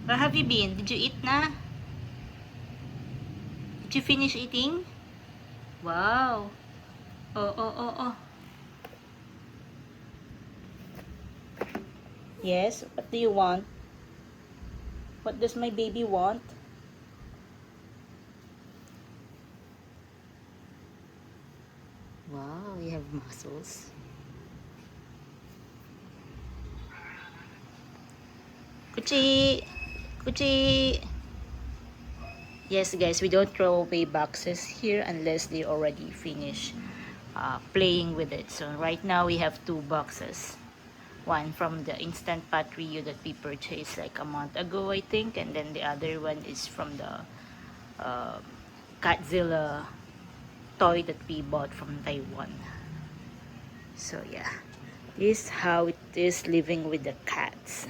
Where have you been? Did you eat na? Did you finish eating? Wow. Oh, oh, oh, oh. Yes, what do you want? What does my baby want? Wow, you have muscles. Kuchi! Kuchi! Yes, guys, we don't throw away boxes here unless they already finish playing with it. So right now we have 2 boxes. One from the Instant Pot Rio that we purchased like a month ago, I think. And then the other one is from the uh, Catzilla toy that we bought from Taiwan. So yeah, this is how it is living with the cats.